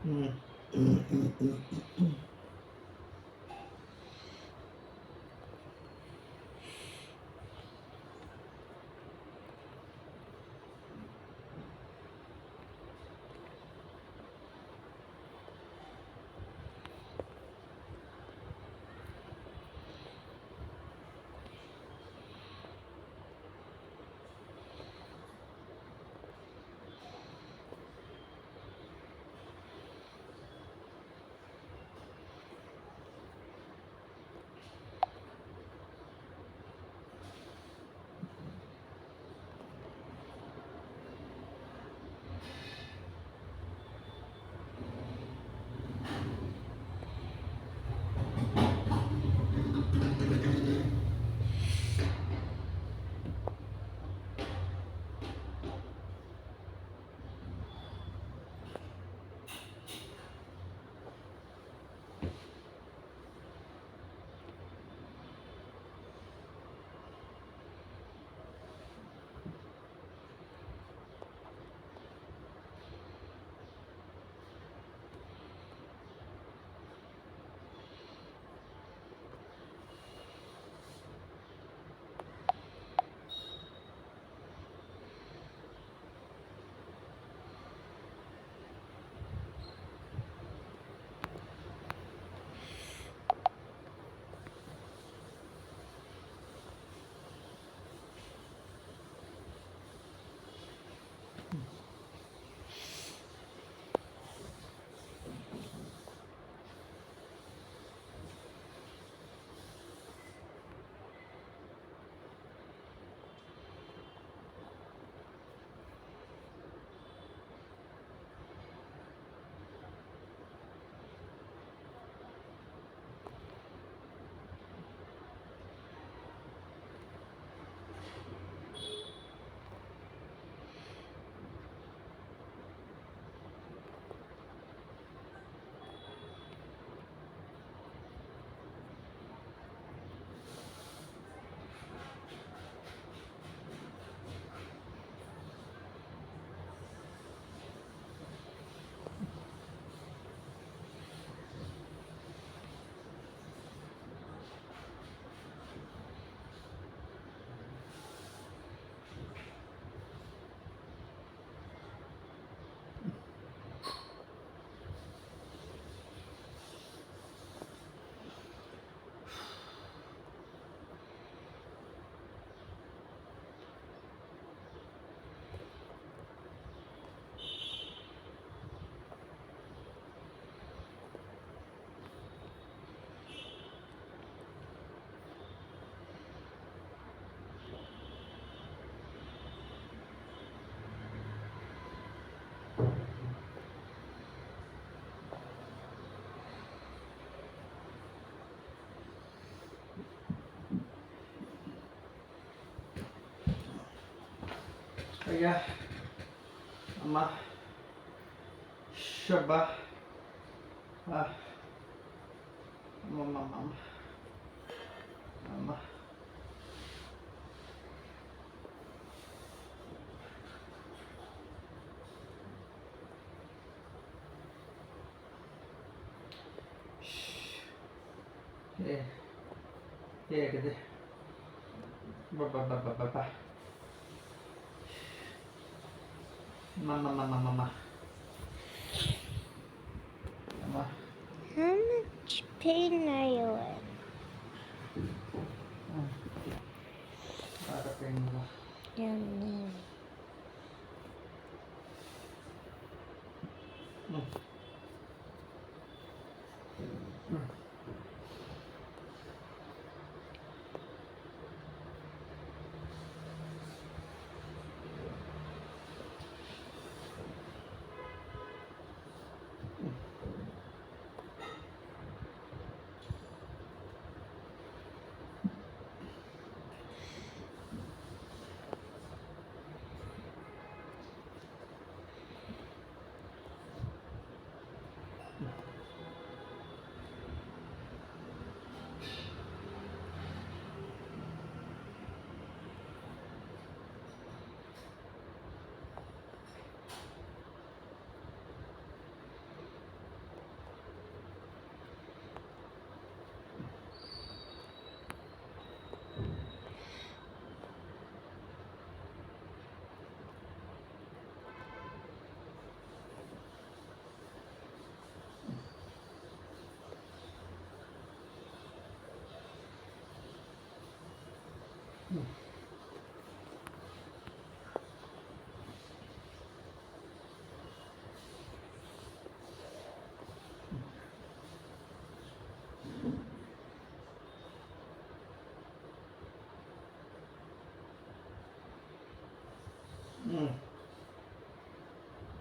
Mm. Kaya, ama, shaba, ah, mama, mama, mama. Eh, gede. Ba. Mama, mama, mama. Mama. How much pain are you in? Darating mo. Yummy.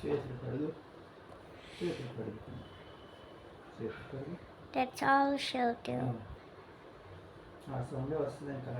చేతులు కడుగు, చేతులు కడుగు, చేతులు కడుగు. That's all she'll do. ఆ సౌండే వస్తుంది ఇంకా.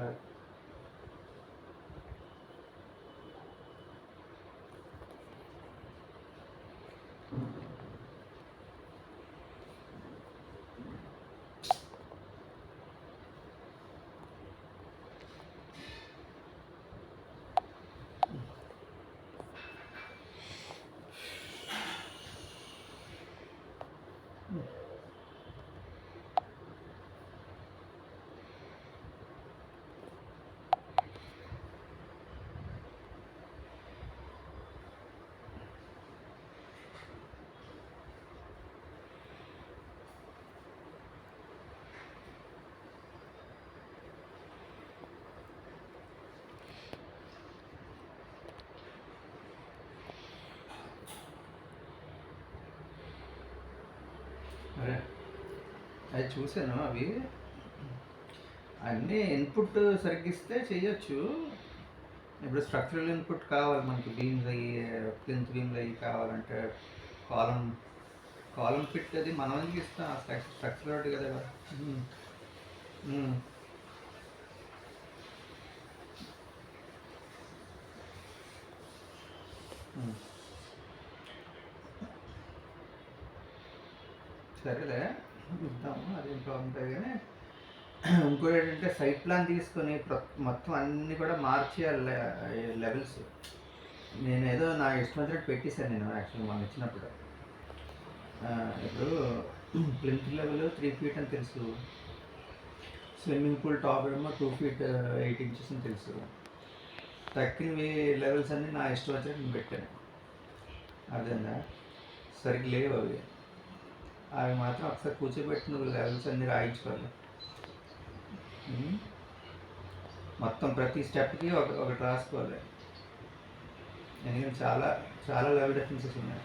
అరే అది చూసాను. అవి అన్నీ ఇన్పుట్ సరిగ్గిస్తే చెయ్యొచ్చు. ఇప్పుడు స్ట్రక్చరల్ ఇన్పుట్ కావాలి మనకి, బీమ్స్ అయ్యి ప్లింత్ బీమ్లు అయ్యి కావాలంటే కాలం ఫిట్ అది మనం ఎందుకు ఇస్తాం, స్ట్రక్చర్ ఒకటి కదా. సరేలే ఇద్దాము, అదేంటో ఉంటాయి. కానీ ఇంకోటి ఏంటంటే సైట్ ప్లాన్ తీసుకొని మొత్తం అన్నీ కూడా మార్చేయాలి లెవెల్స్. నేను ఏదో నా ఇష్టం వచ్చినట్టు పెట్టేశాను నేను యాక్చువల్లీ మొన్న ఇచ్చినప్పుడు. ఇప్పుడు ప్లింత్ లెవెల్ 3 feet అని తెలుసు, స్విమ్మింగ్ పూల్ టాప్ ఏమో 2 feet 8 inches అని తెలుసు. తక్కినవి లెవెల్స్ అన్నీ నా ఇష్టం వచ్చినట్టు నేను పెట్టాను. అదేనా సరిగ్గా లేవు అవి. అవి మాత్రం ఒకసారి కూర్చోబెట్టి నువ్వు లెవెల్స్ అన్నీ రాయించుకోవాలి. మొత్తం ప్రతి స్టెప్కి ఒకటి రాసుకోవాలి. ఎందుకంటే చాలా చాలా లెవెల్ డిఫరెన్సెస్ ఉన్నాయి.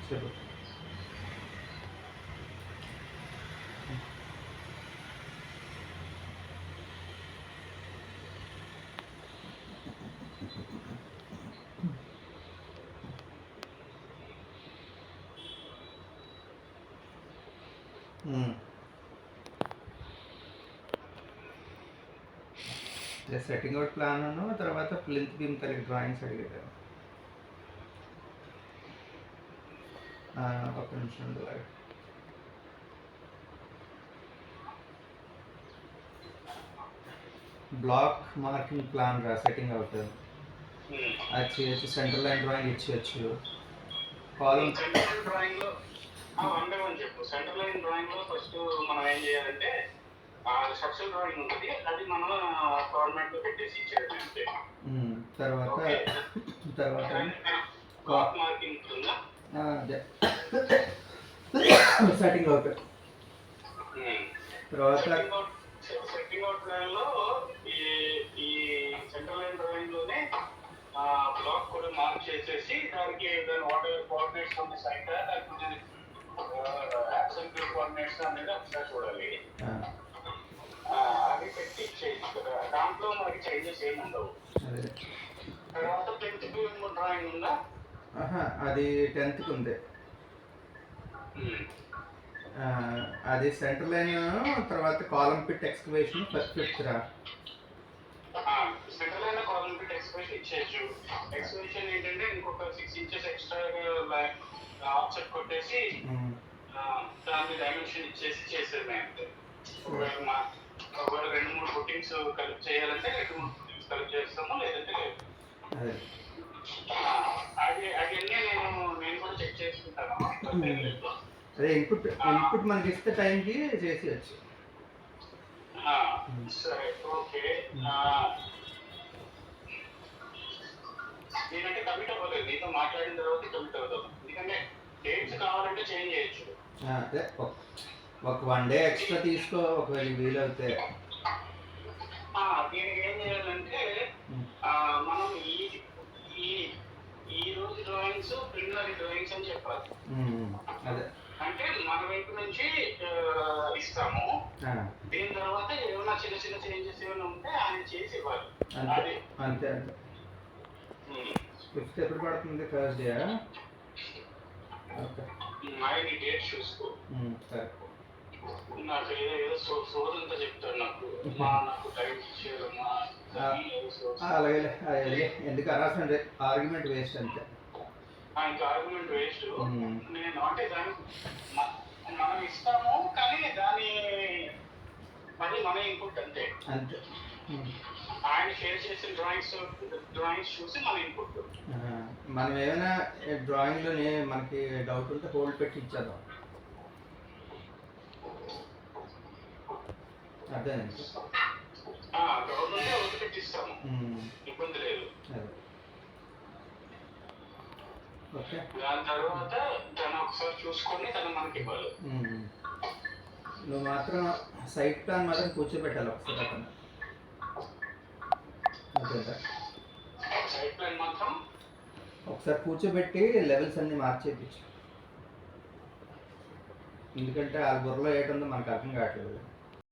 చెప్పు. సెట్టింగ్ అవుట్ ప్లాన్ తర్వాత ప్లింత్ బీమ్ కలిగి డ్రాయింగ్స్ అడిగారు. ఒక నిమిషం బ్లాక్ మార్కింగ్ ప్లాన్ రా, సెట్టింగ్ అవుట్ అది చేయొచ్చు. సెంట్రల్ లైన్ డ్రాయింగ్ ఇచ్చేయచ్చు. కాలం డ్రాయింగ్లో చెప్పు. సెంట్రల్ లైన్ డ్రాయింగ్లో ఫస్ట్ మనం ఏం చేయాలంటే స్ట్రక్చరల్ డ్రాయింగ్ ఉంటుంది, అది మనం గవర్నమెంట్లో పెట్టేసి ఇచ్చేది అంతే. తర్వాత మార్కింగ్ ఉంటుందా, సెట్టింగ్ అవుట్. తర్వాత సెట్టింగ్ అవుట్ ప్లాన్లో ఈ సెంట్రల్ లైన్ డ్రాయింగ్లోనే బ్లాక్ కూడా మార్క్ చేసేసి దానికి వాట్ ఎవర్ కోఆర్డినేట్స్ ఉంది సైట్, లేకపోతే యాక్సెంట్ కోఆర్డినేట్స్ అనేది ఒకసారి చూడాలి. అవి పెట్టి ఇచ్చేయచ్చు. దాంట్లో మనకి చేంజెస్ ఏమి ఉండవు. తర్వాత 10th డ్రాయింగ్ ఉందా? అది 10th ఉంది. అది సెంటర్ లైన్ తర్వాత కాలం పిట్ ఎక్స్కవేషన్ 5th రా. సెంటర్ లైన్ కాలం పిట్ ఎక్స్కవేషన్ ఇచ్చేయచ్చు. ఎక్స్కవేషన్ ఏంటంటే ఇంకొక 6 inches ఎక్స్ట్రా ఆఫ్సెట్ కొట్టేసి దాన్ని డైమెన్షన్ ఇచ్చేసి చేసేది అంతే. ఒక 2-3 ఫుటింగ్స్ కలిపి చేయాలంటే 2-3 ఫుటింగ్స్ కలిపి చేస్తాము, లేదంటే లేదు. అవన్నీ నేను కూడా చెక్ చేసుకుంటాను. అదే ఇన్పుట్ మనకి ఇస్తే టైంకి చేసేయచ్చు. సరే, ఓకే. నేనంటే కమిట్ అవ్వలేదు, నీతో మాట్లాడిన తర్వాత కమిట్ అవుతాను. ఎందుకంటే డేట్స్ కావాలంటే చేంజ్ చేయొచ్చు. అదే ఒక 1 day ఎక్స్ట్రా తీసుకో ఒకవేళ వీలవుతే. దీనికి ఏం చేయాలంటే మనం ఈ రోజు డ్రాయింగ్స్ ప్రిలిమినరీ డ్రాయింగ్స్ అని చెప్పాలి. అదే అంటే మన వైపు నుంచి ఇస్తాము. దీని తర్వాత ఏమైనా చిన్న చిన్న చేంజెస్ ఏమైనా ఉంటే ఆయన చేసి ఇవ్వాలి. అంతే అంతే అంతే. ఫిఫ్త్ ఎప్పుడు పడుతుంది? థర్స్డే. ఓకే, ఆయన డేట్ చూసుకో. సరే. నాకు ఏదో సోదంతా చెప్తాడు నాకు టైం ఇచ్చేదమ్మా. అలాగే, ఎందుకు అనవసరం ఆర్గ్యుమెంట్ వేస్ట్ అంతే. ఇంకా ఆర్గ్యుమెంట్ వేస్ట్. నేను అంటే దాన్ని మనం ఇస్తాము, కానీ దాని అది మన ఇన్పుట్ అంతే. అంతే. ఆయన షేర్ చేసిన డ్రాయింగ్స్ చూసి మన ఇన్పుట్. మనం ఏమైనా డ్రాయింగ్లోనే మనకి డౌట్ ఉంటే హోల్డ్ పెట్టి ఇచ్చేద్దాం. అదేనండి, డౌట్ ఉంటే హోల్డ్ పెట్టి ఇస్తాము, ఇబ్బంది లేదు. ఓకే, దాని తర్వాత తను ఒకసారి చూసుకొని తను మనకి ఇవ్వాలి. నువ్వు మాత్రం సైట్ ప్లాన్ మాత్రం కూర్చోబెట్టాలి ఒకసారి అతను. ఓకేదా? సైట్ ప్లాన్ మాత్రం ఒకసారి కూర్చోబెట్టి లెవెల్స్ అన్ని మార్చేపించు. ఎందుకంటే ఆ బుర్రలో ఏటుందో మనకు అర్థం కావట్లేదు.